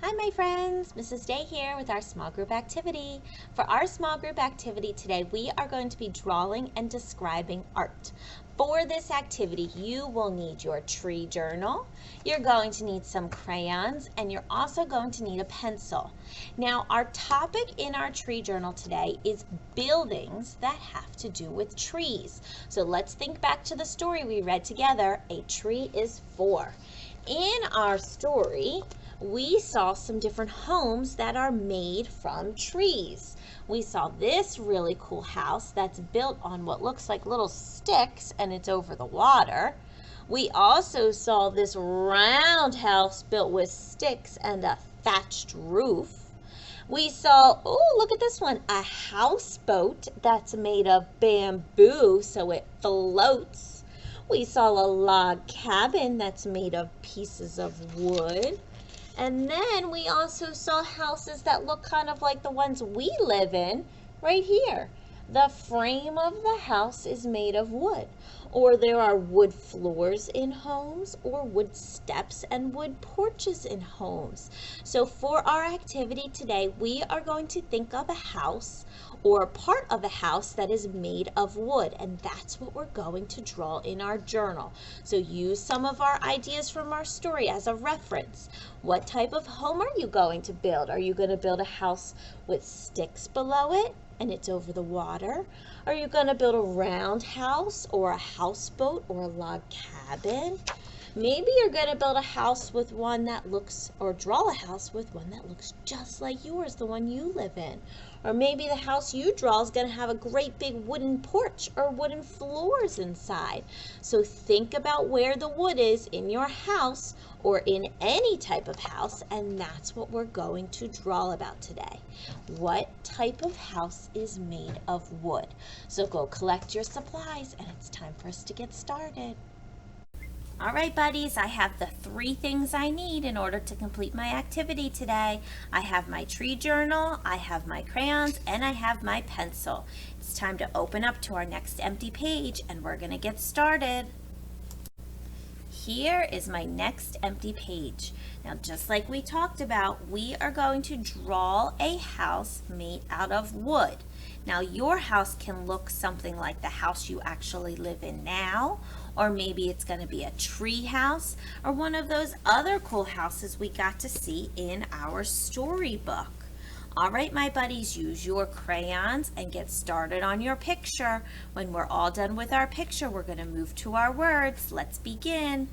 Hi my friends, Mrs. Day here with our small group activity. For our small group activity today, we are going to be drawing and describing art. For this activity, you will need your tree journal, you're going to need some crayons, and you're also going to need a pencil. Now, our topic in our tree journal today is buildings that have to do with trees. So let's think back to the story we read together, A Tree is Four. In our story, we saw some different homes that are made from trees. We saw this really cool house that's built on what looks like little sticks and it's over the water. We also saw this round house built with sticks and a thatched roof. We saw, oh, look at this one, a houseboat that's made of bamboo so it floats. We saw a log cabin that's made of pieces of wood. And then we also saw houses that look kind of like the ones we live in right here. The frame of the house is made of wood, or there are wood floors in homes, or wood steps and wood porches in homes. So for our activity today, we are going to think of a house or part of a house that is made of wood, and that's what we're going to draw in our journal. So use some of our ideas from our story as a reference. What type of home are you going to build? Are you going to build a house with sticks below it and it's over the water? Are you going to build a round house or a houseboat or a log cabin? Maybe you're going to build a house with one that looks, or draw a house with one that looks just like yours, the one you live in. Or maybe the house you draw is going to have a great big wooden porch or wooden floors inside. So think about where the wood is in your house or in any type of house, and that's what we're going to draw about today. What type of house is made of wood? So go collect your supplies, and it's time for us to get started. All right, buddies, I have the 3 things I need in order to complete my activity today. I have my tree journal, I have my crayons, and I have my pencil. It's time to open up to our next empty page, and we're going to get started. Here is my next empty page. Now, just like we talked about, we are going to draw a house made out of wood. Now, your house can look something like the house you actually live in now, or maybe it's going to be a tree house or one of those other cool houses we got to see in our storybook. All right, my buddies, use your crayons and get started on your picture. When we're all done with our picture, we're going to move to our words. Let's begin.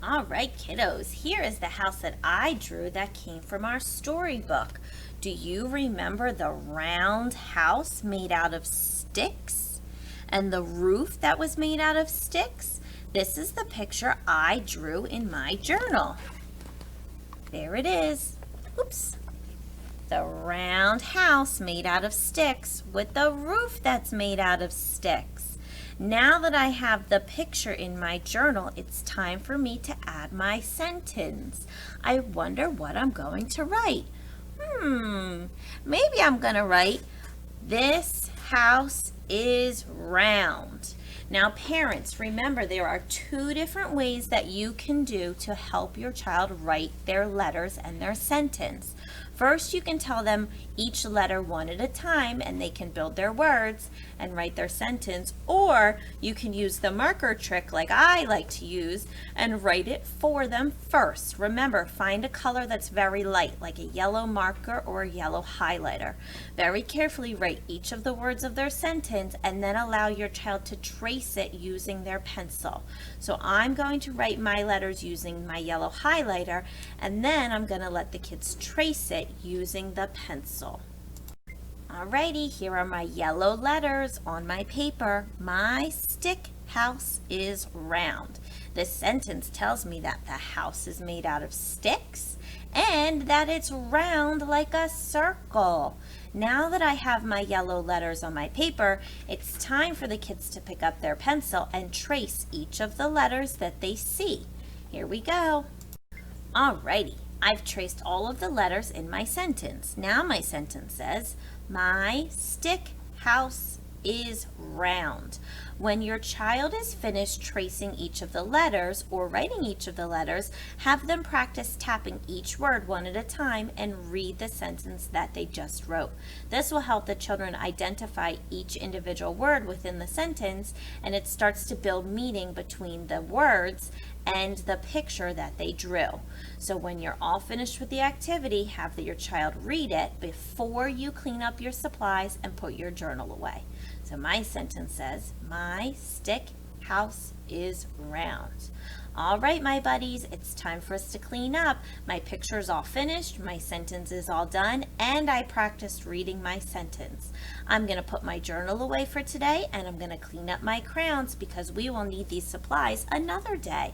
All right, kiddos, here is the house that I drew that came from our storybook. Do you remember the round house made out of sticks? And the roof that was made out of sticks? This is the picture I drew in my journal. There it is. Oops. The round house made out of sticks with the roof that's made out of sticks. Now that I have the picture in my journal, it's time for me to add my sentence. I wonder what I'm going to write. Maybe I'm going to write, this house is round. Now, parents, remember there are 2 different ways that you can do to help your child write their letters and their sentence. First, you can tell them each letter one at a time and they can build their words and write their sentence, or you can use the marker trick like I like to use and write it for them first. Remember, find a color that's very light, like a yellow marker or a yellow highlighter. Very carefully write each of the words of their sentence and then allow your child to trace it using their pencil. So I'm going to write my letters using my yellow highlighter, and then I'm going to let the kids trace it using the pencil. Alrighty, here are my yellow letters on my paper. My stick house is round. This sentence tells me that the house is made out of sticks and that it's round like a circle. Now that I have my yellow letters on my paper, it's time for the kids to pick up their pencil and trace each of the letters that they see. Here we go. Alrighty, I've traced all of the letters in my sentence. Now my sentence says, my stick house is round. When your child is finished tracing each of the letters or writing each of the letters, have them practice tapping each word one at a time and read the sentence that they just wrote. This will help the children identify each individual word within the sentence, and it starts to build meaning between the words and the picture that they drew. So when you're all finished with the activity, have your child read it before you clean up your supplies and put your journal away. So my sentence says, my stick house is round. All right, my buddies, it's time for us to clean up. My picture is all finished, my sentence is all done, and I practiced reading my sentence. I'm going to put my journal away for today, and I'm going to clean up my crayons because we will need these supplies another day.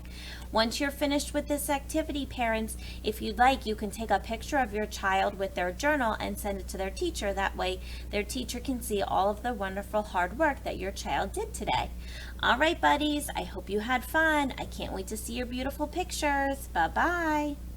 Once you're finished with this activity, parents, if you'd like, you can take a picture of your child with their journal and send it to their teacher. That way, their teacher can see all of the wonderful hard work that your child did today. All right, buddies, I hope you had fun. I can't wait to see your beautiful pictures. Bye-bye.